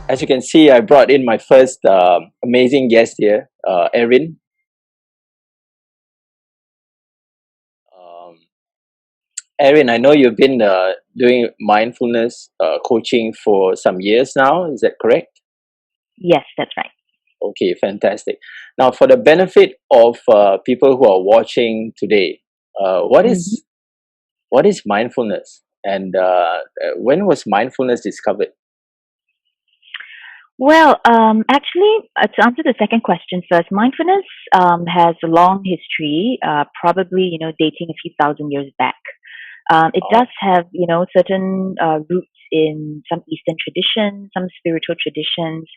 As you can see, I brought in my first amazing guest here, Erin. Um, Erin, I know you've been doing mindfulness coaching for some years now. Is that correct? Yes, that's right. Okay, fantastic. Now, for the benefit of people who are watching today, uh, what Mhm. is what is mindfulness, and when was mindfulness discovered? Well, actually, to answer the second question first, mindfulness has a long history, probably dating a few thousand years back. It does Oh, have certain roots in some Eastern traditions, some spiritual traditions,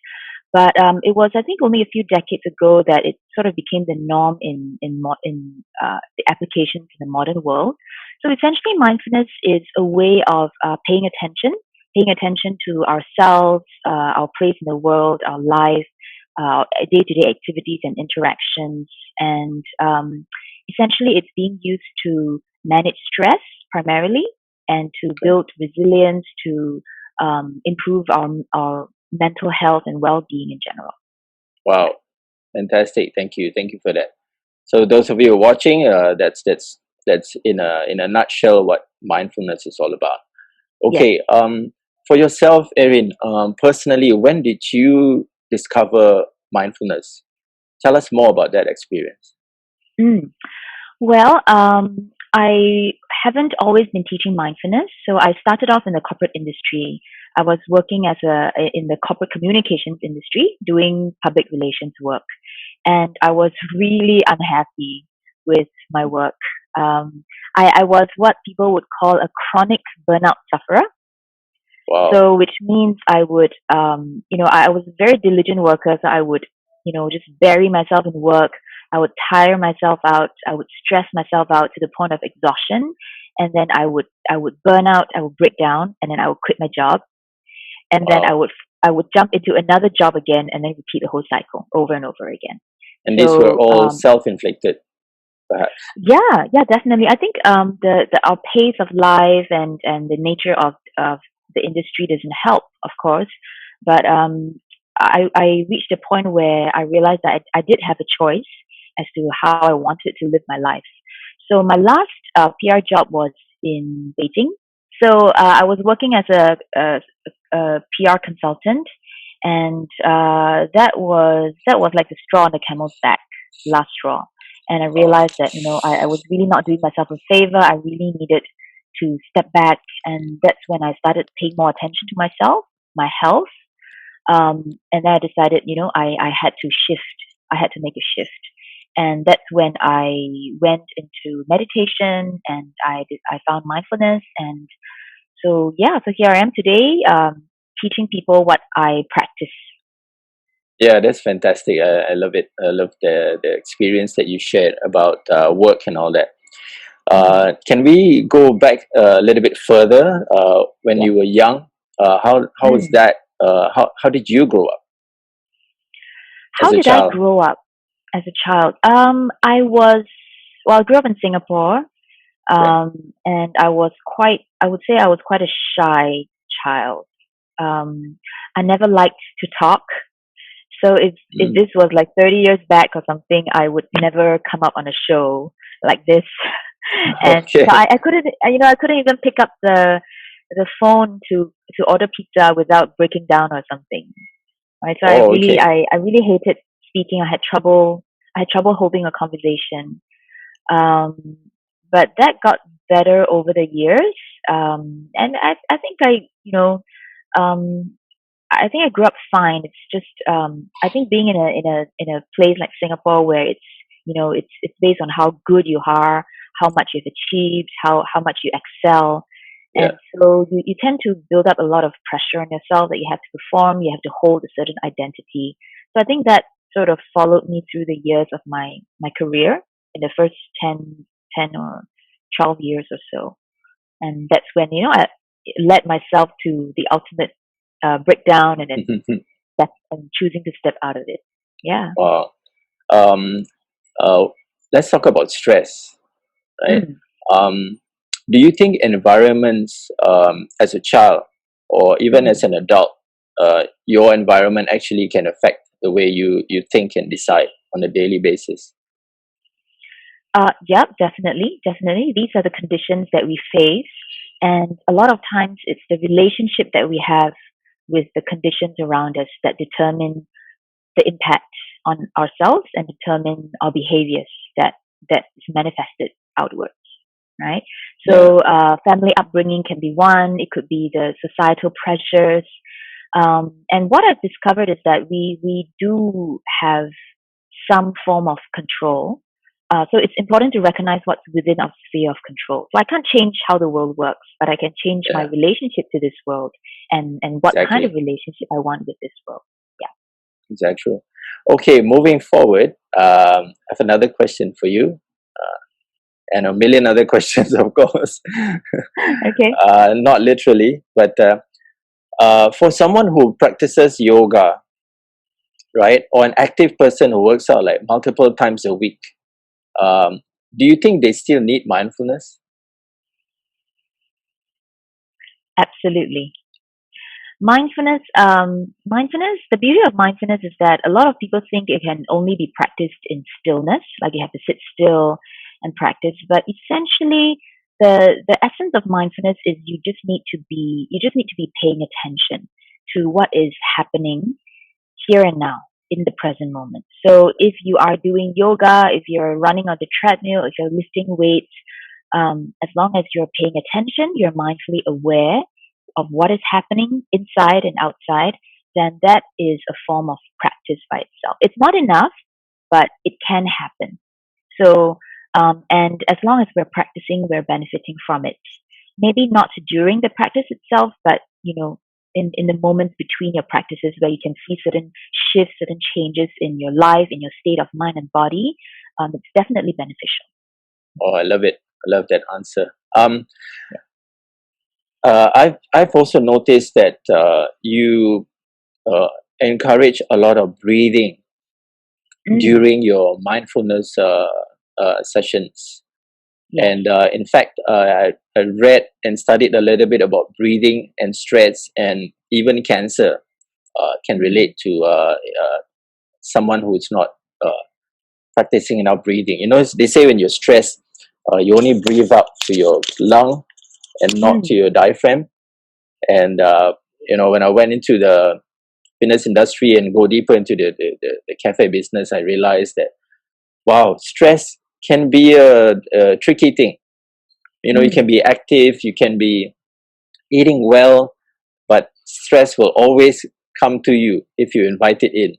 but it was, I think, only a few decades ago that it sort of became the norm in the applications in the modern world. So essentially, mindfulness is a way of paying attention to ourselves, our place in the world, our life, day-to-day activities and interactions, and essentially, it's being used to manage stress primarily and to okay. build resilience to improve our mental health and well-being in general. Yeah. Wow, fantastic. Thank you for that. So those of you watching, that's in a nutshell what mindfulness is all about. Yes. Okay, for yourself, Erin, personally, when did you discover mindfulness? Tell us more about that experience. Mm. Well, I haven't always been teaching mindfulness. So I started off in the corporate industry. I was working in the corporate communications industry, doing public relations work, and I was really unhappy with my work. Um, I was what people would call a chronic burnout sufferer. Wow. So, which means I would, I was a very diligent worker. So I would, just bury myself in work. I would tire myself out. I would stress myself out to the point of exhaustion, and then I would burn out. I would break down, and then I would quit my job, and then Wow. I would jump into another job again, and then repeat the whole cycle over and over again. And these were So, all self-inflicted, perhaps. yeah, yeah, definitely. I think the our pace of life and the nature of the industry doesn't help, of course. But I reached a point where I realized that I did have a choice as to how I wanted to live my life. So my last PR job was in Beijing. So I was working as a PR consultant, and that was like the straw on the camel's back, last straw. And I Wow. realized that I was really not doing myself a favor. I really needed to step back, and that's when I started paying more attention to myself, my health, and then I decided, I had to shift. I had to make a shift, and that's when I went into meditation, and I found mindfulness, and so yeah, so here I am today, teaching people what I practice. Yeah, that's fantastic. I love it. I love the experience that you shared about work and all that. Mm, Can we go back a little bit further when yeah. you were young? How was Mm. that? How did you grow up as How a did I child? grow up as a child? I grew up in Singapore, Okay. and I would say I was quite a shy child. I never liked to talk. So if Mm. this was like 30 years back or something, I would never come up on a show like this. And so Okay. I couldn't, I couldn't even pick up the phone to order pizza without breaking down or something. Right. So Oh, okay. I really hated speaking. I had trouble holding a conversation. Um, but that got better over the years. And I think um, I think I grew up fine. It's just I think being in a place like Singapore where it's based on how good you are, how much you've achieved, how much you excel, Yeah. and so you tend to build up a lot of pressure on yourself that you have to perform, you have to hold a certain identity. So I think that sort of followed me through the years of my career in the first 10 or 12 years or so, and that's when I led myself to the ultimate breakdown, and then choosing to step out of it. Yeah. Wow. Um, uh, let's talk about stress, right? Mm. Um, do you think environments as a child or even Mm. as an adult your environment actually can affect the way you think and decide on a daily basis. Yep, definitely, definitely. These are the conditions that we face, and a lot of times it's the relationship that we have with the conditions around us that determine the impact on ourselves and determine our behaviors that is manifested outwards, right? Yeah, So, family upbringing can be one. It could be the societal pressures. And what I've discovered is that we do have some form of control. So it's important to recognize what's within our sphere of control. So I can't change how the world works, but I can change my yeah, relationship to this world and what kind of exactly, relationship I want with this world. Yeah. exactly. Okay, moving forward, I have another question for you, and a million other questions, of course. Okay. Not literally, but for someone who practices yoga, right, or an active person who works out like multiple times a week, um, do you think they still need mindfulness? Absolutely. Mindfulness, the beauty of mindfulness is that a lot of people think it can only be practiced in stillness, like you have to sit still and practice. But essentially, the essence of mindfulness is you just need to be paying attention to what is happening here and now in the present moment. So if you are doing yoga, if you're running on the treadmill, if you're lifting weights, as long as you're paying attention, you're mindfully aware of what is happening inside and outside, then that is a form of practice by itself. It's not enough, but it can happen. So, and as long as we're practicing, we're benefiting from it. Maybe not during the practice itself, but in the moments between your practices where you can see certain shifts, certain changes in your life, in your state of mind and body, it's definitely beneficial. Oh, I love it. I love that answer. Yeah. I've also noticed that you uh, encourage a lot of breathing Mm, during your mindfulness sessions. yes. And in fact, I read and studied a little bit about breathing and stress, and even cancer can Mm, relate to someone who's not uh, practicing enough breathing. You know, they say when you're stressed, you only breathe up to your lung and not to mm, your diaphragm. And when I went into the fitness industry and go deeper into the cafe business, I realized that wow, stress can be a tricky thing. You know, you can mm, be active, you can be eating well, but stress will always come to you if you invite it in.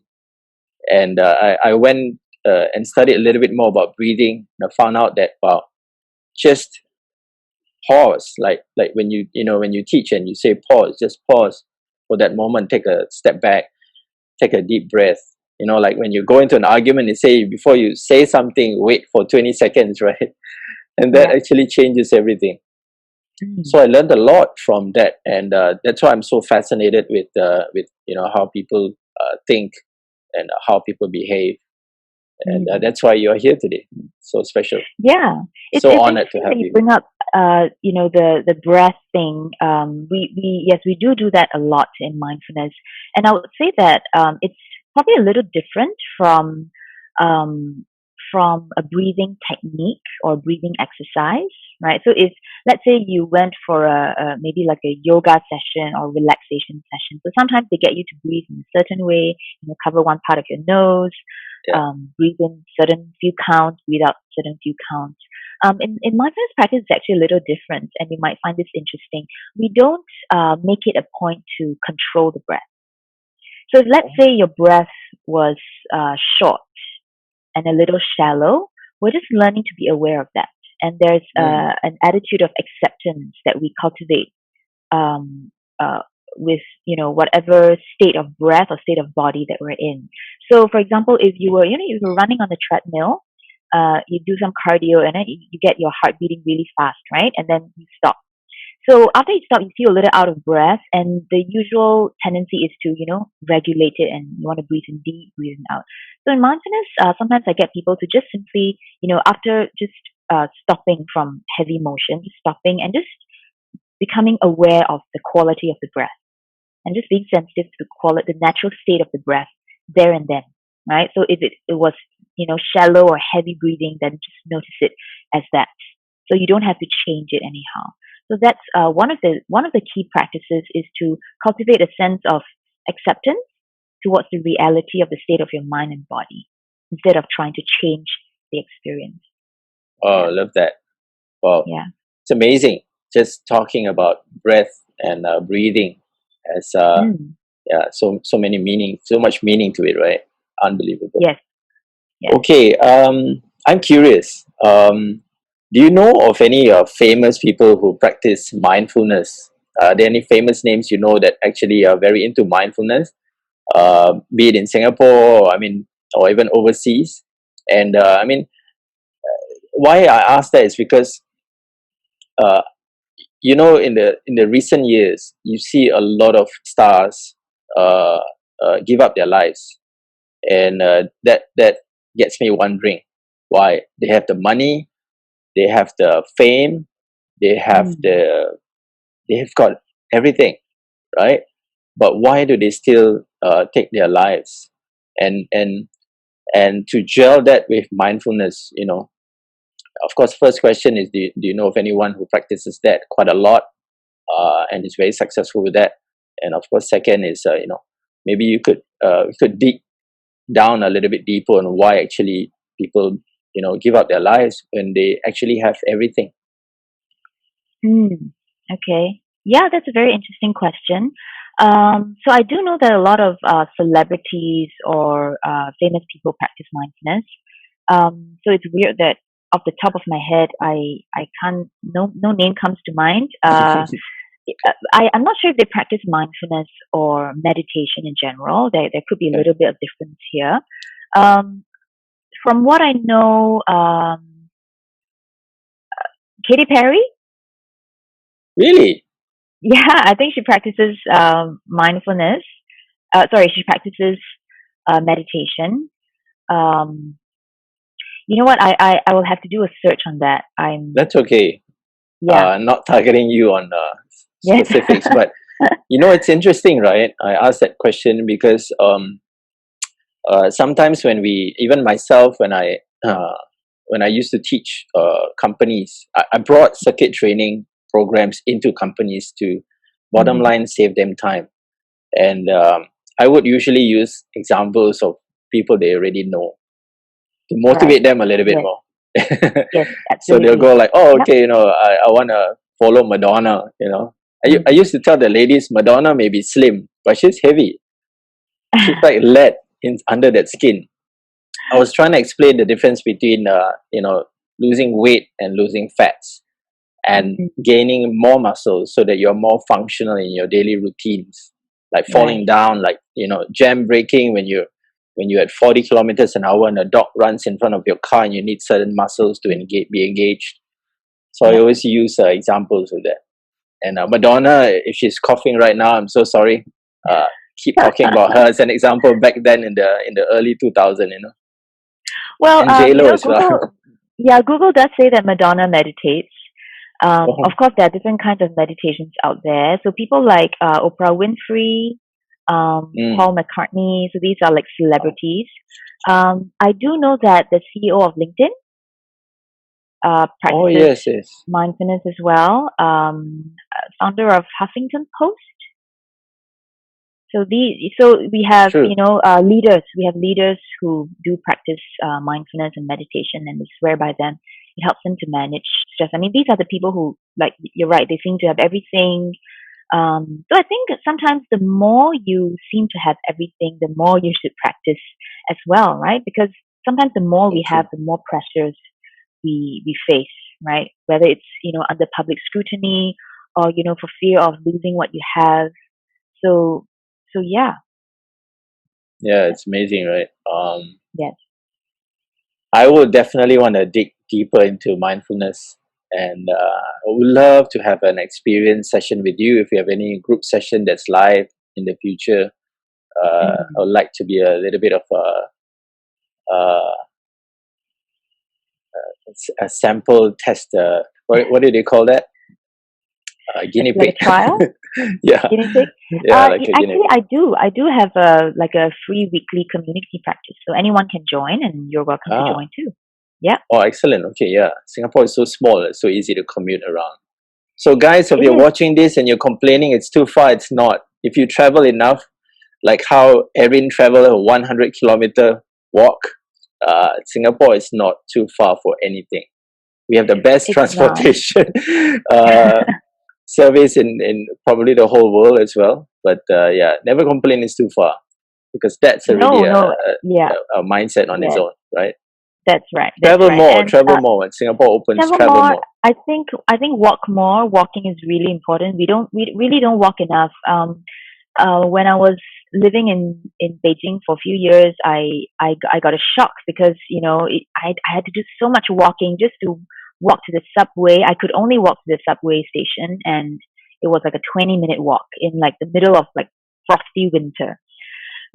And I went and studied a little bit more about breathing, and I found out that wow, just pause, like when you teach and you say pause, just pause for that moment, take a step back, take a deep breath. You know, like when you go into an argument, they say before you say something, wait for 20 seconds, right? And that yeah. actually changes everything. Mm, So I learned a lot from that, and that's why I'm so fascinated with how people think and how people behave, and mm. that's why you're here today. So special, Yeah, so it's honored to interesting have that you you. bring up, the breath thing. We yes, we do that a lot in mindfulness, and I would say that it's probably a little different um, from a breathing technique or breathing exercise, right? So if let's say you went for a maybe like a yoga session or relaxation session, so sometimes they get you to breathe in a certain way, cover one part of your nose, Yeah. breathe in certain few counts, breathe out certain few counts. In mindfulness practice, it's actually a little different, and you might find this interesting. We don't make it a point to control the breath. So, if, let's Oh. say your breath was short and a little shallow, we're just learning to be aware of that. And there's Mm. an attitude of acceptance that we cultivate um, uh, with whatever state of breath or state of body that we're in. So, for example, if you're running on the treadmill, you do some cardio and then you get your heart beating really fast, right? And then you stop. So after you stop, you feel a little out of breath, and the usual tendency is to regulate it, and you want to breathe in deep, breathe in out. So in mindfulness, sometimes I get people to just simply, after just stopping from heavy motion, just stopping and just becoming aware of the quality of the breath. and just being sensitive to the natural state of the breath there and then, right? So if it was, shallow or heavy breathing, then just notice it as that. So you don't have to change it anyhow. So that's one of the key practices is to cultivate a sense of acceptance towards the reality of the state of your mind and body instead of trying to change the experience. Oh, I Yeah. love that. Wow, Yeah. it's amazing. Just talking about breath and breathing has Mm. yeah, so many meaning, so much meaning to it, right? Unbelievable. Yes. Yes. Okay, I'm curious. Do you know of any famous people who practice mindfulness? Are there any famous names you know that actually are very into mindfulness? Be it in Singapore, or, I mean, or even overseas. And I mean, why I ask that is because uh, in the recent years, you see a lot of stars uh, give up their lives, and that gets me wondering why. They have the money, they have the fame, they have Mm. they have got everything, right? But why do they still take their lives? And and and to gel that with mindfulness, of course, first question is, do you know of anyone who practices that quite a lot, and is very successful with that? And of course, second is, maybe you could dig down a little bit deeper on why actually people, give up their lives when they actually have everything. Mm. Okay. Yeah, that's a very interesting question. So I do know that a lot of celebrities or famous people practice mindfulness. So it's weird that off the top of my head, I can't, no name comes to mind. I'm not sure if they practice mindfulness or meditation in general. There could be a Okay. little bit of difference here. Um, from what I know, Katy Perry, Really? yeah, I think she practices mindfulness. Sorry, she practices meditation. Um, you know what? I will have to do a search on that. That's okay. Yeah, Not targeting you on yes. specifics, but it's interesting, right? I asked that question because sometimes when we, even myself, when I used to teach companies, I brought circuit training programs into companies to, bottom Mm, line, save them time. And I would usually use examples of people they already know to right. motivate them a little bit Yes. more. Yes. So they'll Absolutely. go like, oh, Yep. okay, I want to follow Madonna. I Mm. used to tell the ladies Madonna may be slim, but she's heavy. She's like lead under that skin. I was trying to explain the difference between, losing weight and losing fats, and Mm, gaining more muscles so that you're more functional in your daily routines, like falling right. down, like, jam braking when you're at 40 kilometers an hour and a dog runs in front of your car and you need certain muscles to be engaged. So I Yep. always use examples of that. And Madonna, if she's coughing right now, I'm so sorry. Uh, keep talking about her as an example back then in the early 2000s. Well, And J Lo as well. Google, yeah, Google does say that Madonna meditates. Of Oh, course, there are different kinds of meditations out there. So people like Oprah Winfrey, mm. Paul McCartney. So these are like celebrities. I do know that the CEO of LinkedIn Oh, practices yes, yes. mindfulness as well. Founder of Huffington Post. So we have, True. leaders. We have leaders who do practice mindfulness and meditation, and they swear by them. It helps them to manage stress. I mean, these are the people who, like, you're right. They seem to have everything. So I think sometimes the more you seem to have everything, the more you should practice as well, right? Because sometimes the more So we have, true. the more pressures we face, right? Whether it's under public scrutiny or for fear of losing what you have. So yeah, Yeah, it's amazing, right? yes. I would definitely want to dig deeper into mindfulness, and I would love to have an experience session with you. If you have any group session that's live in the future, I Mm. would like to be a little bit of a, a sample tester. What do they call that? Guinea like pig. a trial, Yeah, guinea pig. yeah, like a guinea Actually, pig. I do have a like a free weekly community practice, so anyone can join, and you're welcome to Ah, join too. Yeah, oh, excellent. Okay, yeah. Singapore is so small, it's so easy to commute around. So, guys, if it you're is. watching this and you're complaining it's too far, it's not. If you travel enough, like how Erin traveled a 100-kilometer walk, Singapore is not too far for anything. We have the best It's not. transportation uh, service in probably the whole world as well. But yeah, never complain it's too far because that's already No, no. Yeah, a mindset on its yes, own, right? that's right. That's Travel right. more, And travel more. When Singapore opens, travel travel more. more. I think walk more. Walking is really important. We really don't walk enough. When I was living in Beijing for a few years, I got a shock because I had to do so much walking just to walk to the subway. I could only walk to the subway station, and it was like a 20-minute walk in like the middle of like frosty winter,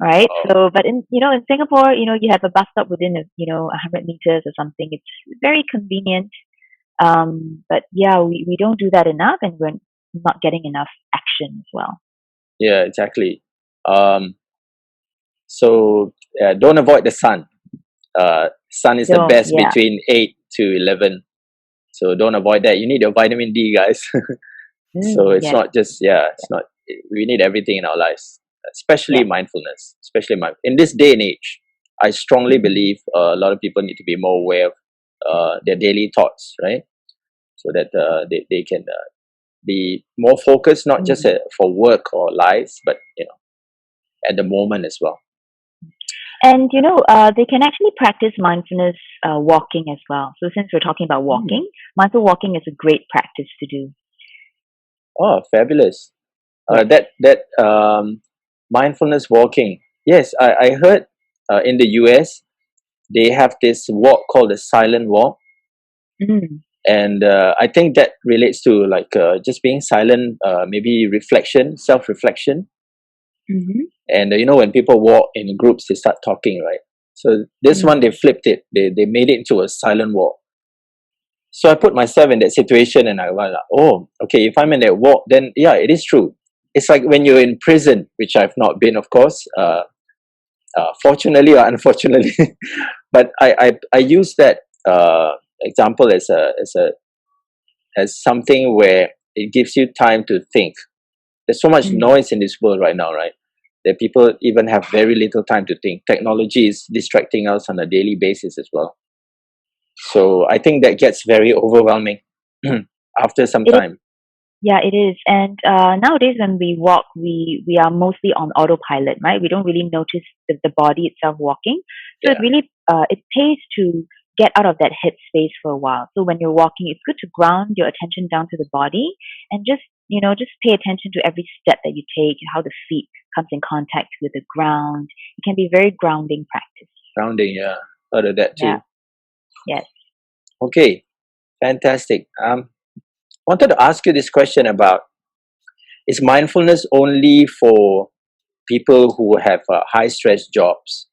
right? Wow. So, but in Singapore, you have a bus stop within 100 meters or something. It's very convenient. But yeah, we don't do that enough, and we're not getting enough action as well. Yeah, exactly. Um, so don't avoid the sun. Sun is the Don't, best yeah. between 8 to 11. So don't avoid that. You need your vitamin D, guys. So it's Yes. not just it's not. We need everything in our lives, especially Yeah. mindfulness. Especially in this day and age, I strongly Mhm. believe a lot of people need to be more aware of their daily thoughts, right? So that they can be more focused, not just Mm. for work or lives, but at the moment as well. And they can actually practice mindfulness walking as well. So since we're talking about Hmm. walking, mindful walking is a great practice to do. Oh, fabulous! Yes. That mindfulness walking. Yes, I heard in the US they have this walk called the silent walk, Mm. and I think that relates to like just being silent, maybe reflection, self-reflection. Mm-hmm. And when people walk in groups, they start talking, right? So this one they Mm. flipped it. They made it into a silent walk. So I put myself in that situation, and I was like, oh, okay, if I'm in that walk, then yeah, it is true. It's like when you're in prison, which I've not been, of course, fortunately or unfortunately, but I use that example as something where it gives you time to think. There's so much Mm. noise in this world right now, right? That people even have very little time to think. Technology is distracting us on a daily basis as well. So I think that gets very overwhelming after some It time. Yeah, it is. And nowadays, when we walk, we are mostly on autopilot, right? We don't really notice the body itself walking. So it Yeah. really it pays to get out of that headspace for a while. So when you're walking, it's good to ground your attention down to the body and just pay attention to every step that you take, how the feet comes in contact with the ground. It can be very grounding practice. Grounding, yeah. Heard of that Yeah. too. Yes. Okay, fantastic. Wanted to ask you this question about, is mindfulness only for people who have high stress jobs?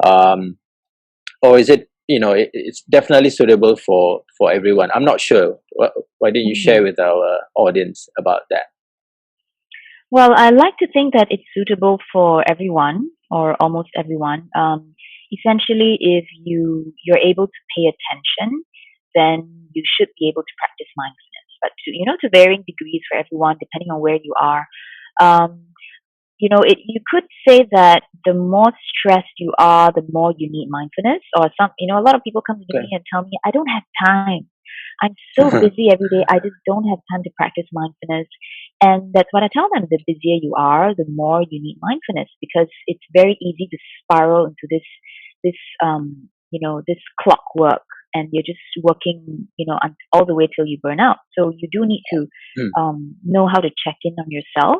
Um, or is it, it's definitely suitable for everyone? I'm not sure. Why don't you share Mhm. with our audience about that? Well, I like to think that it's suitable for everyone or almost everyone. Essentially, if you're able to pay attention, then you should be able to practice mindfulness. But to varying degrees for everyone, depending on where you are. Um, you could say that the more stressed you are, the more you need mindfulness. Or a lot of people come to me Okay. and tell me, I don't have time. I'm so busy every day. I just don't have time to practice mindfulness. And that's what I tell them. The busier you are, the more you need mindfulness because it's very easy to spiral into this clockwork and you're just working, all the way till you burn out. So you do need to Mm, know how to check in on yourself.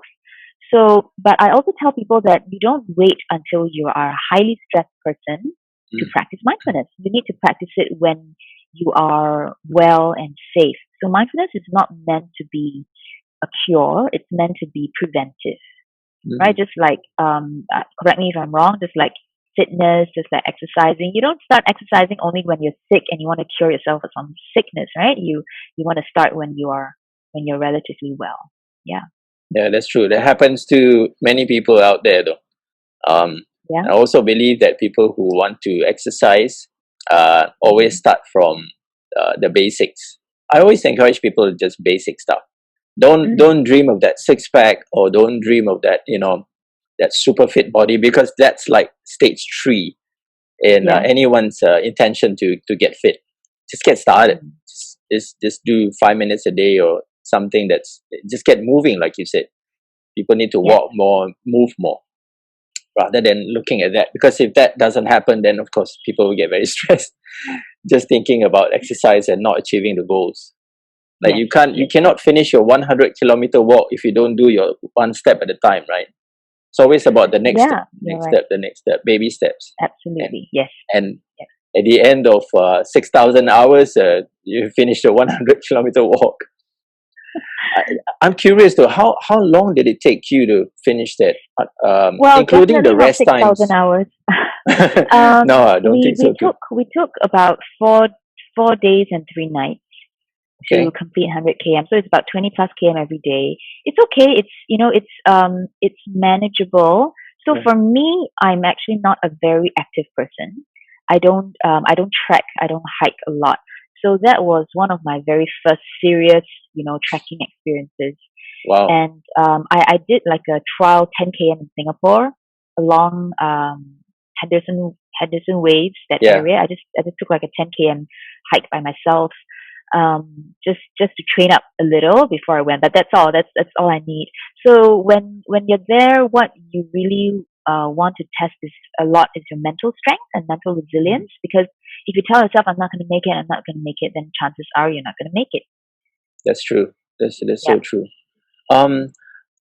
So, but I also tell people that you don't wait until you are a highly stressed person to mm, practice mindfulness. You need to practice it when you are well and safe. So mindfulness is not meant to be a cure, it's meant to be preventive, right? mm. Just like, correct me if I'm wrong, just like fitness, just like exercising. You don't start exercising only when you're sick and you want to cure yourself of some sickness, right? You want to start when you are when you're relatively well. Yeah. Yeah, that's true. That happens to many people out there, though. Yeah. I also believe that people who want to exercise always start from the basics. I always encourage people just basic stuff. Don't dream of that six pack, or don't dream of that that super fit body, because that's like stage 3 in Yeah. anyone's intention to get fit. Just get started. Just do 5 minutes a day or something. That's just get moving, like you said. People need to Yeah. walk more, move more, rather than looking at that. Because if that doesn't happen, then of course people will get very stressed just thinking about exercise and not achieving the goals. Like Yes. you cannot finish your 100-kilometer walk if you don't do your one step at a time, right? It's always about the next step, Yeah. You're next right. step, the next step, baby steps. Absolutely. Yes. And Yes. at the end of 6,000 hours, you finish the 100-kilometer walk. I'm curious though, how long did it take you to finish that, Well, including definitely the not rest 6,000 times? hours. No, I don't think We so too. took about four days and 3 nights to Okay. complete 100 km. So it's about 20 plus km every day. It's okay. It's manageable. So Mm. for me, I'm actually not a very active person. I don't trek. I don't hike a lot. So that was one of my very first serious, trekking experiences. Wow. And I did like a trial 10 km in Singapore along Henderson Waves, that Yeah, area. I just took like a 10 km hike by myself, just to train up a little before I went. But that's all. That's all I need. So when you're there, what you really want to test is a lot is your mental strength and mental resilience. Because if you tell yourself, I'm not going to make it, I'm not going to make it, then chances are you're not going to make it. that's true. That's Yeah. so true. Um,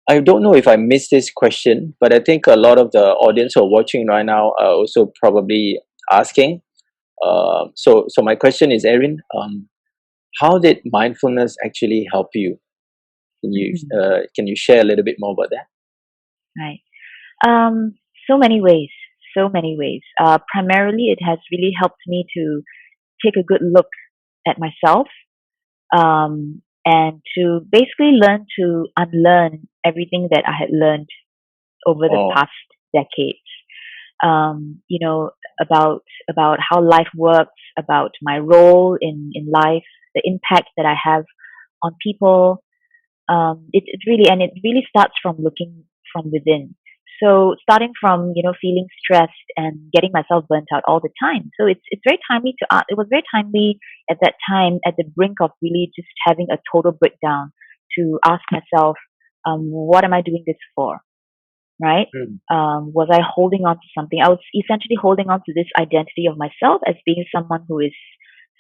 I don't know if I missed this question, but I think a lot of the audience who are watching right now are also probably asking. So my question is, Erin, how did mindfulness actually help you? Mhm. Can you share a little bit more about that? Right. Um, so many ways. So many ways. Primarily, it has really helped me to take a good look at myself, and to basically learn to unlearn everything that I had learned over the Oh, past decades. You know, about how life works, about my role in life, the impact that I have on people. It really, and it really starts from looking from within. So starting from feeling stressed and getting myself burnt out all the time. So it's very timely to it was very timely at that time, at the brink of really just having a total breakdown, to ask myself, what am I doing this for? Right? mm, Was I holding on to something? I was essentially holding on to this identity of myself as being someone who is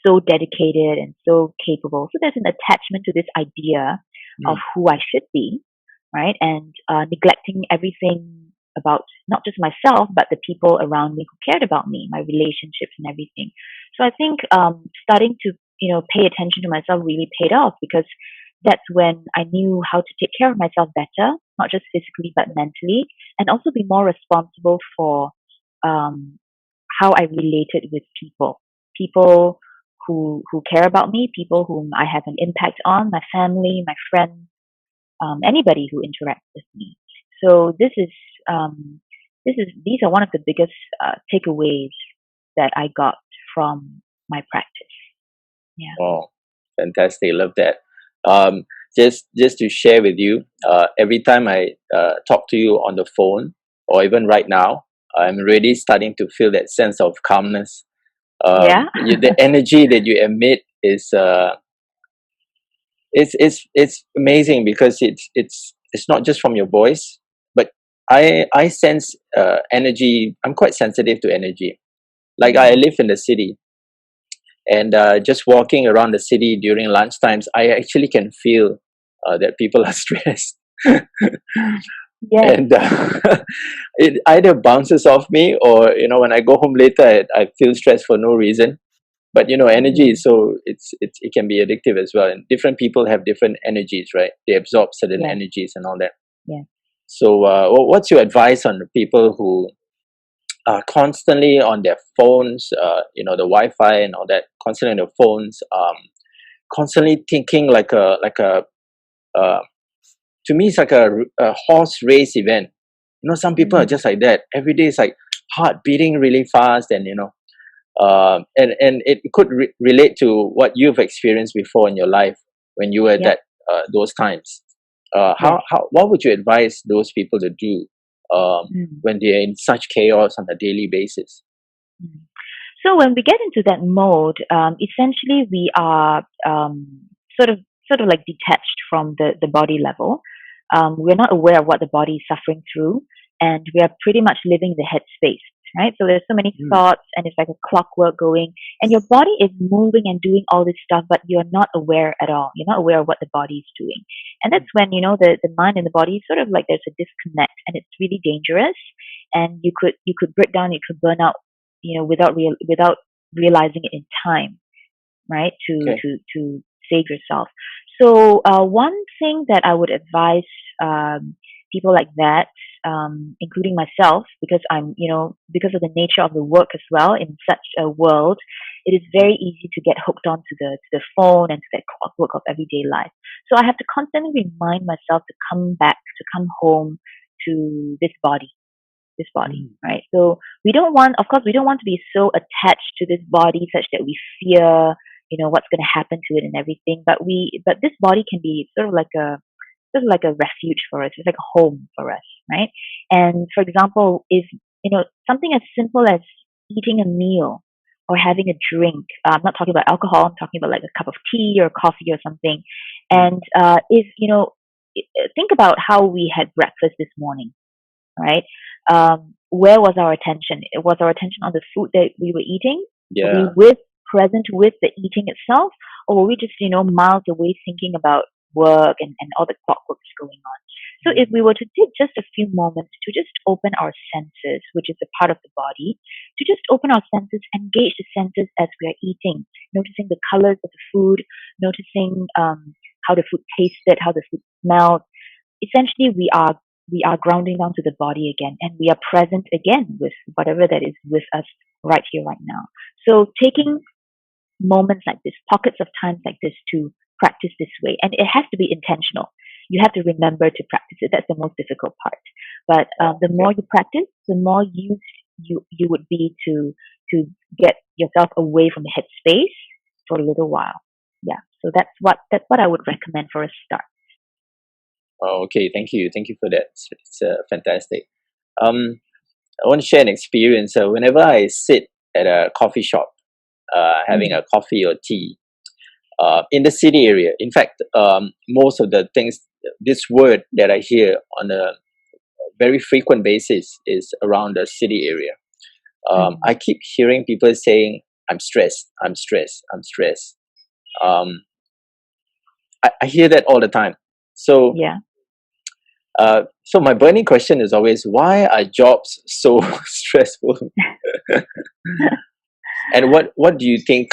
so dedicated and so capable. So there's an attachment to this idea of mm, who I should be, right? And neglecting everything about not just myself, but the people around me who cared about me, my relationships and everything. So I think starting to pay attention to myself really paid off, because that's when I knew how to take care of myself better, not just physically but mentally, and also be more responsible for um, how I related with people who care about me, people whom I have an impact on, my family, my friends, anybody who interacts with me. So um, these are one of the biggest takeaways that I got from my practice. Yeah. oh, fantastic! Love that. Um, just to share with you, every time I talk to you on the phone, or even right now, I'm really starting to feel that sense of calmness. Yeah. The energy that you emit is it's amazing, because it's not just from your voice, but I sense energy. I'm quite sensitive to energy. Like, I Mm. live in the city, and just walking around the city during lunch times, I actually can feel that people are stressed. Yes. And it either bounces off me, or when I go home later, I feel stressed for no reason. But energy is Mm. so it can be addictive as well, and different people have different energies, right? They absorb certain Yes. energies and all that. Yes. So what's your advice on the people who are constantly on their phones, the Wi-Fi and all that, constantly on their phones, constantly thinking like a uh, to me, it's like a horse race event. Some people are just like that. Every day is like heart beating really fast, and and it could relate to what you've experienced before in your life when you were at Yeah. that those times. Yes. What would you advise those people to do Mm. when they're in such chaos on a daily basis? Mm. So when we get into that mode, essentially we are sort of like detached from the body level. We're not aware of what the body is suffering through, and we are pretty much living the headspace, right? So there's so many Mm. thoughts, and it's like a clockwork going, and your body is moving and doing all this stuff, but you're not aware at all. You're not aware of what the body is doing, and that's when the mind and the body sort of like there's a disconnect, and it's really dangerous. And you could break down, you could burn out, without realizing it in time, right? To Okay. to to save yourself. So one thing that I would advise people like that, including myself, because because of the nature of the work as well in such a world, it is very easy to get hooked onto the phone and to that clockwork of everyday life. So I have to constantly remind myself to come back, to come home to this body, Mm. right? So we don't want, of course, we don't want to be so attached to this body such that we fear, what's going to happen to it and everything. But this body can be sort of like a refuge for us. It's like a home for us, right? And for example, if something as simple as eating a meal or having a drink. I'm not talking about alcohol. I'm talking about like a cup of tea or coffee or something. Mm. And if think about how we had breakfast this morning, right? Where was our attention? Was our attention on the food that we were eating? Were we Yeah. present with the eating itself, or were we just miles away thinking about work and all the clockworks going on? So if we were to take just a few moments to just open our senses, which is a part of the body, to just open our senses, engage the senses as we are eating, noticing the colors of the food, noticing how the food tasted, how the food smelled. Essentially, we are grounding down to the body again, and we are present again with whatever that is with us right here, right now. So taking moments like this, pockets of times like this to practice this way, and it has to be intentional. You have to remember to practice it. That's the most difficult part. But the more you practice, the more you would be to get yourself away from the headspace for a little while. Yeah. So that's what I would recommend for a start. Oh, okay. Thank you for that. It's fantastic. Um, I want to share an experience. Whenever I sit at a coffee shop, having Mm, a coffee or tea, in the city area. In fact, most of the things, this word that I hear on a very frequent basis is around the city area. mm, I keep hearing people saying, "I'm stressed. I'm stressed. I'm stressed." Um, I hear that all the time. So, yeah. so my burning question is always, why are jobs so stressful? And what do you think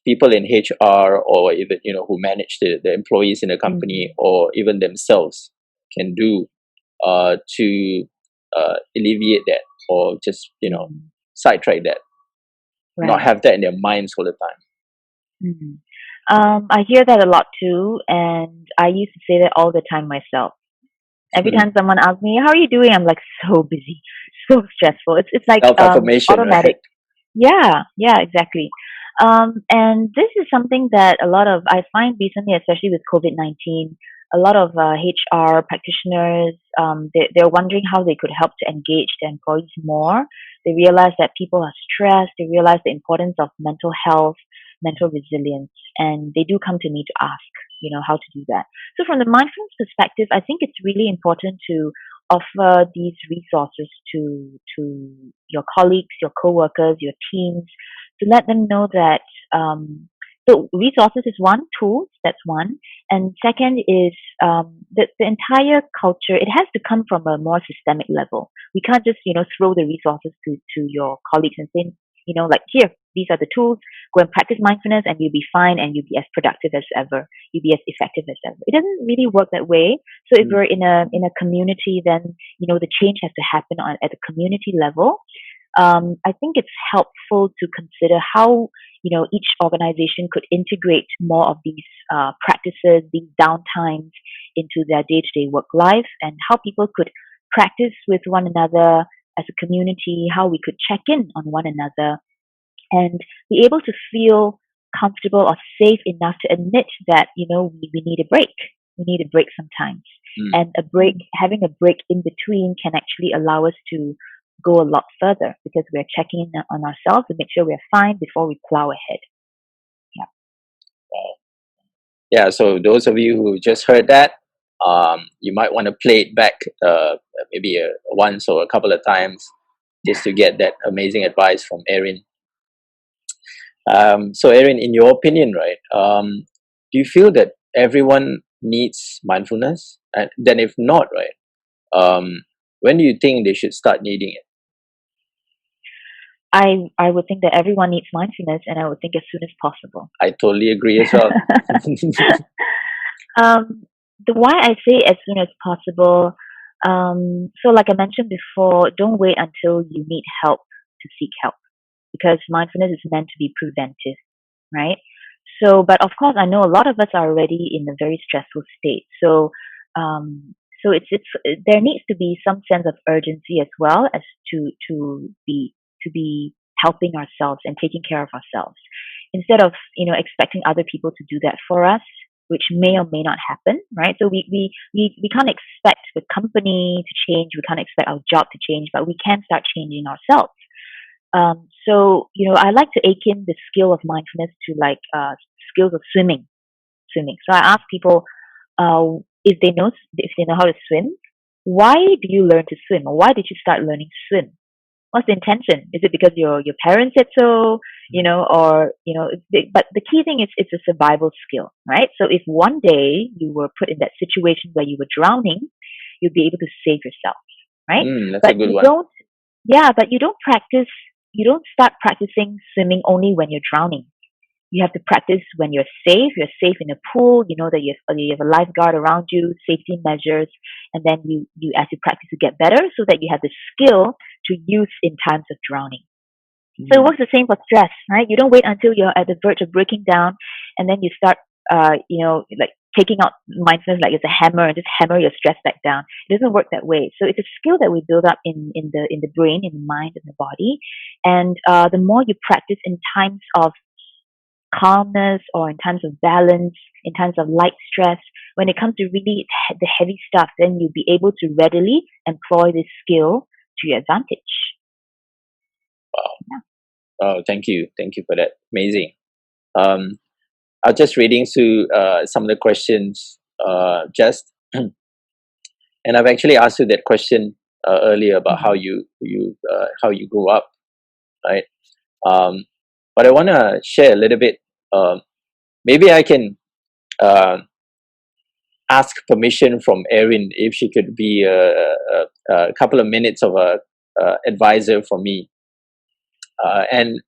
people in HR, or even who manage the employees in the company, Mm, or even themselves can do to alleviate that, or just mm, sidetrack that, not right. have that in their minds all the time? Mm. I hear that a lot too, and I used to say that all the time myself. Every Hmm. time someone asks me, "How are you doing?" I'm like, so busy, so stressful. It's like Self affirmation, automatic. right? Yeah, yeah, exactly. And this is something that a lot of I find recently, especially with COVID-19, a lot of HR practitioners they're wondering how they could help to engage their employees more. They realize that people are stressed. They realize the importance of mental health, mental resilience, and they do come to me to ask, how to do that. So from the mindfulness perspective, I think it's really important to offer these resources to your colleagues, your coworkers, your teams, to let them know that so resources is one, tools that's one, and second is the entire culture. It has to come from a more systemic level. We can't just throw the resources to your colleagues and say like here these are the tools. Go and practice mindfulness, and you'll be fine, and you'll be as productive as ever. You'll be as effective as ever. It doesn't really work that way. So if Mm. we're in a community, then the change has to happen at the community level. I think it's helpful to consider how each organization could integrate more of these practices, these downtimes into their day-to-day work life, and how people could practice with one another as a community, how we could check in on one another and be able to feel comfortable or safe enough to admit that, we need a break. We need a break sometimes. And having a break in between can actually allow us to go a lot further because we're checking in on ourselves to make sure we're fine before we plow ahead. Yeah. Yeah, so those of you who just heard that, you might want to play it back maybe once or a couple of times just to get that amazing advice from Erin. So Erin, in your opinion, right, do you feel that everyone needs mindfulness? And then if not, right, when do you think they should start needing it? I would think that everyone needs mindfulness, and I would think as soon as possible. I totally agree as well. The why I say as soon as possible. So, like I mentioned before, don't wait until you need help to seek help, because mindfulness is meant to be preventive, right? So, but of course, I know a lot of us are already in a very stressful state. So it's there needs to be some sense of urgency as well as to be helping ourselves and taking care of ourselves instead of expecting other people to do that for us, which may or may not happen, right? So we can't expect the company to change, we can't expect our job to change, but we can start changing ourselves. So I like to akin the skill of mindfulness to like skills of swimming. So I ask people if they know how to swim, why do you learn to swim, or why did you start learning to swim? What's the intention? Is it because your parents said so? But the key thing is it's a survival skill, right? So if one day you were put in that situation where you were drowning, you'd be able to save yourself, right? That's a But good you one. don't, yeah, but you don't start practicing swimming only when you're drowning. You have to practice when you're safe. You're safe in a pool. You know that you have a lifeguard around you, safety measures, and then you as you practice, you get better, so that you have the skill to use in times of drowning. So it works the same for stress, right? You don't wait until you're at the verge of breaking down, and then you start, like taking out mindfulness like it's a hammer and just hammer your stress back down. It doesn't work that way. So it's a skill that we build up in the brain, in the mind, in the body, and the more you practice in times of calmness or in times of balance, in times of light stress, when it comes to really the heavy stuff, then you'll be able to readily employ this skill to your advantage. Wow. Oh, thank you for that. Amazing. I was just reading through some of the questions, and I've actually asked you that question earlier about how you grew up, right? But I want to share a little bit. Maybe I can ask permission from Erin if she could be a couple of minutes of a advisor for me, and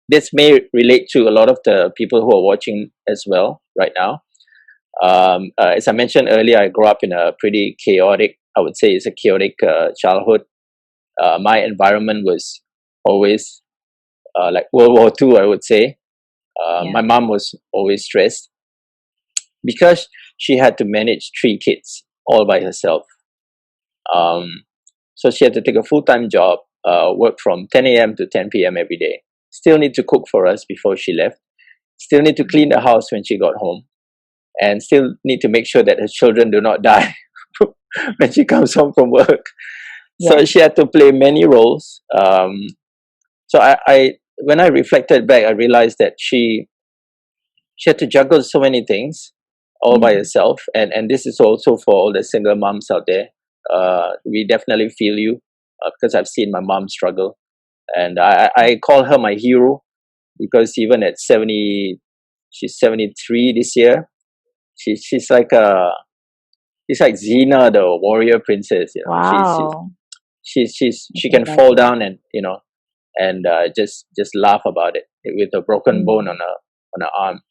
this may relate to a lot of the people who are watching as well right now. As I mentioned earlier, I grew up in a pretty chaotic, I would say it's a chaotic childhood. My environment was always like World War II, I would say. My mom was always stressed because she had to manage 3 kids all by herself. So she had to take a full-time job, work from 10 a.m. to 10 p.m. every day. Still need to cook for us before she left. Still need to clean the house when she got home. And still need to make sure that her children do not die when she comes home from work. So she had to play many roles. So I when I reflected back, I realized that she had to juggle so many things all by herself. And this is also for all the single moms out there. We definitely feel you because I've seen my mom struggle. And I call her my hero because even at 70, she's 73 this year. She's like Xena, the warrior princess. Wow. She can fall down and and just laugh about it with a broken bone on her arm.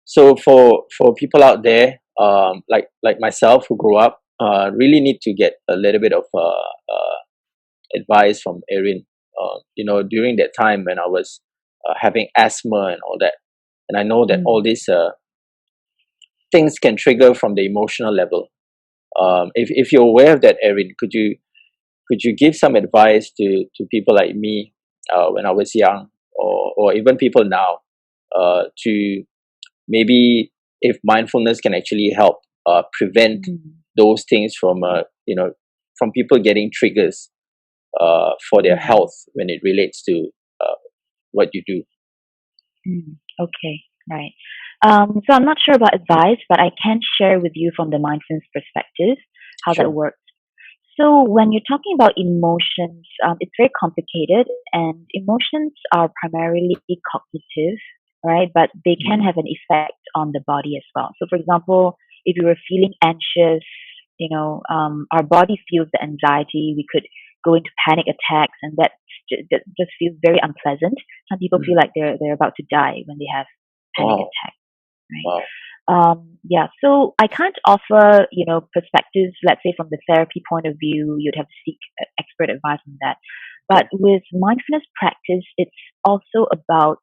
So for people out there, like myself who grew up, really need to get a little bit of advice from Erin. During that time when I was having asthma and all that. And I know that Mm. all these things can trigger from the emotional level. If you're aware of that, Erin, could you give some advice to people like me when I was young, or even people now, to maybe if mindfulness can actually help prevent Mm. those things from from people getting triggers for their Mm. health when it relates to uh, what you do. Mm. Okay, right. So I'm not sure about advice, but I can share with you from the mindfulness perspective how that Sure. works. So when you're talking about emotions, it's very complicated, and emotions are primarily cognitive, right? But they can Mm. have an effect on the body as well. So, for example, if you were feeling anxious, our body feels the anxiety. We could go into panic attacks, and that just feels very unpleasant. Some people feel Mm. like they're about to die when they have panic Wow. attacks, right? Wow. Yeah, so I can't offer, perspectives, let's say from the therapy point of view, you'd have to seek expert advice on that. But Okay. with mindfulness practice, it's also about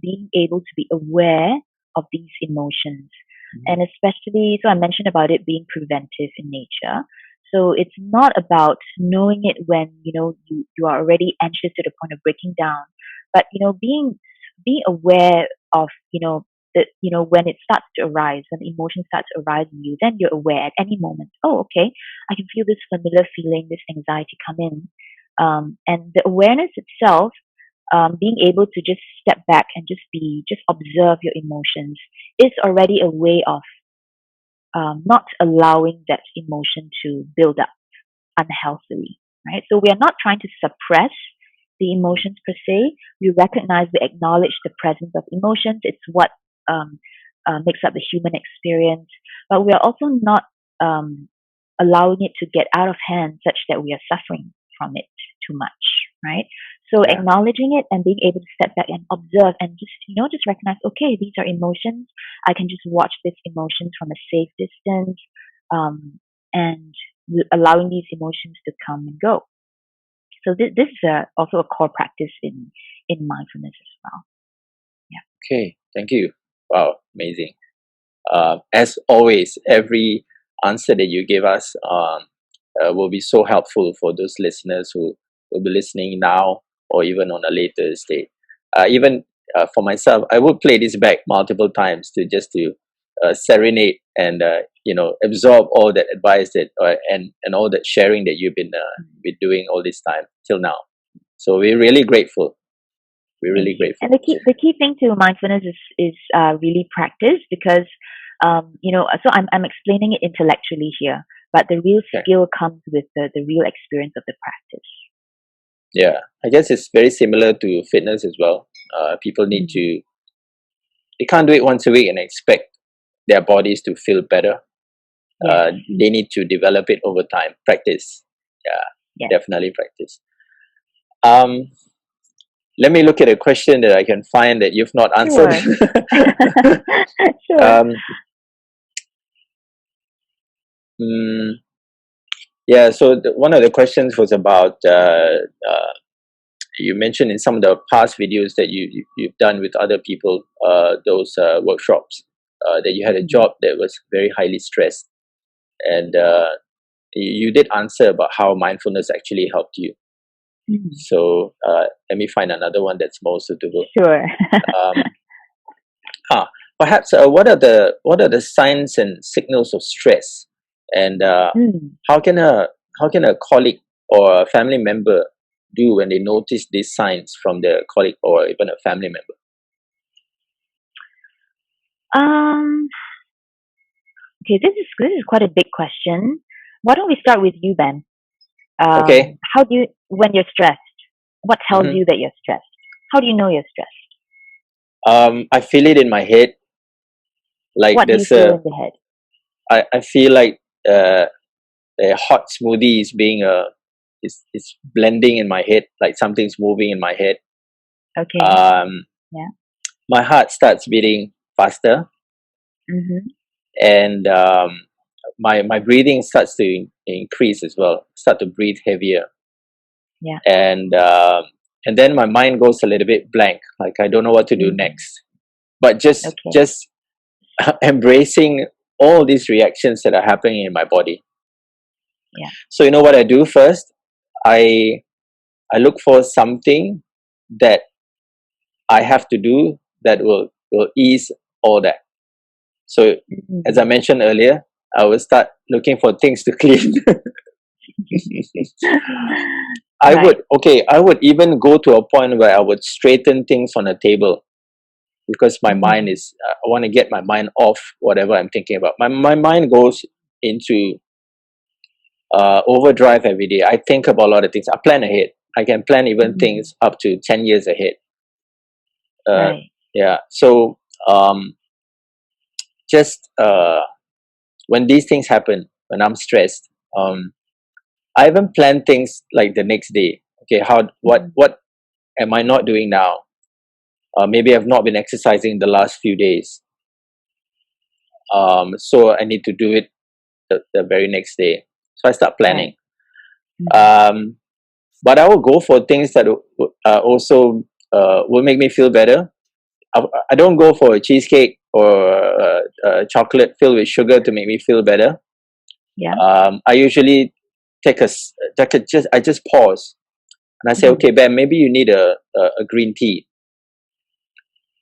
being able to be aware of these emotions. Mm. And especially, so I mentioned about it being preventive in nature. So it's not about knowing it when, you are already anxious to the point of breaking down, but, being aware of, that when it starts to arise, when emotion starts to arise in you, then you're aware at any moment, oh, okay, I can feel this familiar feeling, this anxiety come in. And the awareness itself, being able to just step back and just observe your emotions, is already a way of not allowing that emotion to build up unhealthily, right? So we are not trying to suppress the emotions per se. We recognize, we acknowledge the presence of emotions. It's what um, makes up the human experience. But we are also not um, allowing it to get out of hand such that we are suffering from it too much, right? So Yeah. acknowledging it and being able to step back and observe and just recognize, okay, these are emotions. I can just watch these emotions from a safe distance, and allowing these emotions to come and go. So this is also a core practice in mindfulness as well. Okay. Thank you. Wow. Amazing. As always, every answer that you give us will be so helpful for those listeners who will be listening now or even on a later stage. Even for myself, I would play this back multiple times to serenade and absorb all that advice that and all that sharing that you've been doing all this time till now. So we're really grateful. We're Thank really you. And grateful. the key thing to mindfulness is really practice, because so I'm explaining it intellectually here, but the real Okay. skill comes with the real experience of the practice. Yeah, I guess it's very similar to fitness as well. People need Mm. to, they can't do it once a week and expect their bodies to feel better. Yes. They need to develop it over time. Practice. Yes. Yeah, definitely practice. Um, Let me look at a question that I can find that you've not answered. Sure. Sure. um, mm, yeah, so one of the questions was about you mentioned in some of the past videos that you've done with other people, those workshops, that you had a Mm. job that was very highly stressed, and you did answer about how mindfulness actually helped you. Mm. So let me find another one that's more suitable. Sure. Um, Perhaps what are the signs and signals of stress, and Mm. how can a how can a colleague or a family member do when they notice these signs from their colleague or even a family member? Um. Okay. This is quite a big question. Why don't we start with you, Ben? Okay. How do you, when you're stressed, what tells Hmm. you that you're stressed? How do you know you're stressed? I feel it in my head. Like What do you there's feel a in the head? I feel like uh, a hot smoothie is is blending in my head. Like something's moving in my head. Okay. Um, Yeah. my heart starts beating faster, Mhm. and my breathing starts to increase as well. Start to breathe heavier, Yeah. and and then my mind goes a little bit blank, like I don't know what to do next. But Okay. just embracing all these reactions that are happening in my body. Yeah. So you know what I do first? I look for something that I have to do that will ease all that. So as I mentioned earlier, I will start looking for things to clean. Right. I would even go to a point where I would straighten things on a table because my mind is, I want to get my mind off whatever I'm thinking about. My mind goes into overdrive every day. I think about a lot of things. I plan ahead. I can plan even things up to 10 years ahead. Right. Yeah. So just when these things happen, when I'm stressed, I even plan things like the next day. Okay, what am I not doing now? Maybe I've not been exercising the last few days. So I need to do it the very next day. So I start planning. But I will go for things that also will make me feel better. I don't go for a cheesecake or chocolate filled with sugar to make me feel better. Yeah. I usually I just pause and I say, okay, Ben, maybe you need a green tea.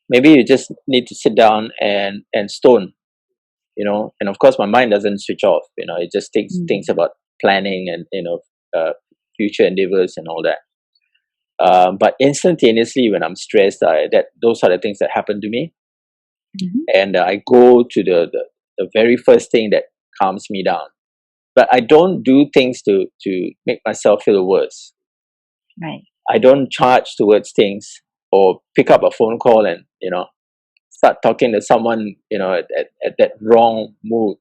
Maybe you just need to sit down and stone, and of course my mind doesn't switch off, it just thinks about planning and, future endeavors and all that. But instantaneously when I'm stressed, those are the things that happen to me. And I go to the very first thing that calms me down. But I don't do things to make myself feel worse. Right. I don't charge towards things or pick up a phone call and, start talking to someone, at that wrong mood.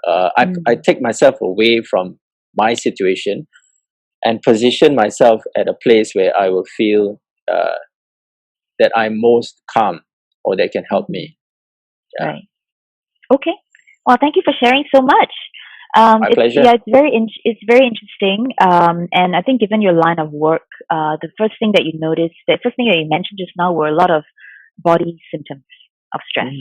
I take myself away from my situation and position myself at a place where I will feel that I'm most calm or that can help me. Yeah. Right. Okay. Well, thank you for sharing so much. My It's pleasure. yeah, it's very interesting. And I think given your line of work, the first thing that you noticed, the first thing that you mentioned just now were a lot of body symptoms of stress.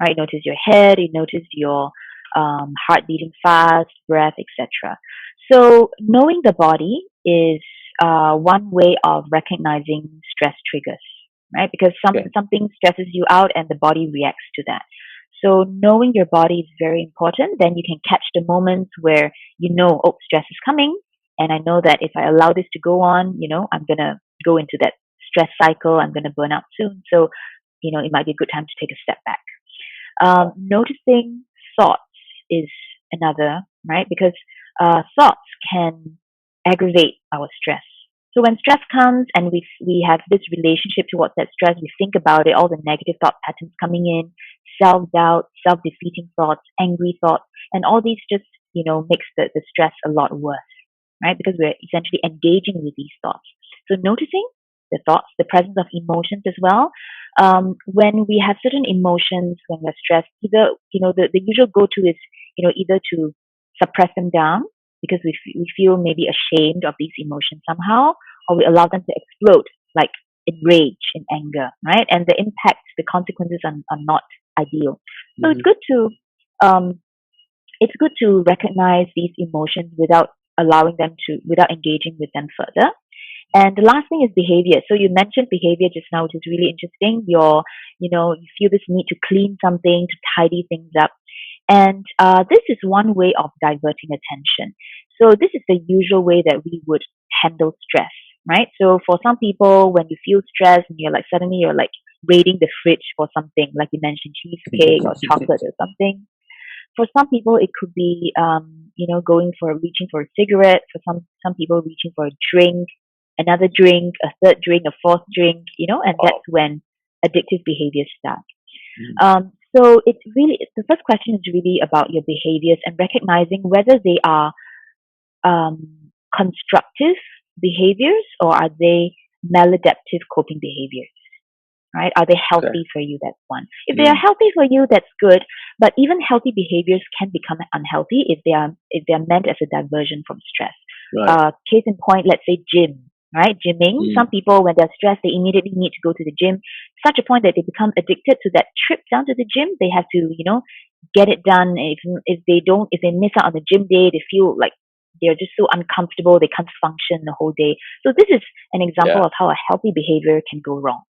Right? You noticed your head, you noticed your heart beating fast, breath, etc. So knowing the body is one way of recognizing stress triggers, right? Because Okay. something stresses you out and the body reacts to that. So knowing your body is very important. Then you can catch the moments where oh, stress is coming, and I know that if I allow this to go on, I'm gonna go into that stress cycle. I'm gonna burn out soon. So it might be a good time to take a step back. Noticing thoughts is another, right? Because thoughts can aggravate our stress. So when stress comes and we have this relationship towards that stress, we think about it, all the negative thought patterns coming in, self doubt, self defeating thoughts, angry thoughts, and all these just makes the stress a lot worse, right? Because we're essentially engaging with these thoughts. So noticing the thoughts, the presence of emotions as well. When we have certain emotions, when we're stressed, either the usual go-to is either to suppress them down because we feel maybe ashamed of these emotions somehow, or we allow them to explode, like in rage, in anger, right? And the impact, the consequences are not ideal. So um, it's good to recognize these emotions without without engaging with them further. And the last thing is behavior. So you mentioned behavior just now, which is really interesting. You feel this need to clean something, to tidy things up. And this is one way of diverting attention. So this is the usual way that we would handle stress, right? So for some people, when you feel stressed and suddenly you're like raiding the fridge for something, like you mentioned, cheesecake or chocolate or something. For some people, it could be, reaching for a cigarette. For some people, reaching for a drink, another drink, a third drink, a fourth drink, and that's when addictive behaviors start. So it's really, the first question is really about your behaviors and recognizing whether they are constructive behaviors or are they maladaptive coping behaviors. Right? Are they healthy for you? That's one. If they are healthy for you, that's good. But even healthy behaviors can become unhealthy if they are meant as a diversion from stress. Right. Case in point, let's say gym. right? Gymming. Mm. Some people, when they're stressed, they immediately need to go to the gym, such a point that they become addicted to that trip down to the gym. They have to, get it done. If they miss out on the gym day, they feel like they're just so uncomfortable. They can't function the whole day. So this is an example Yeah. of how a healthy behavior can go wrong.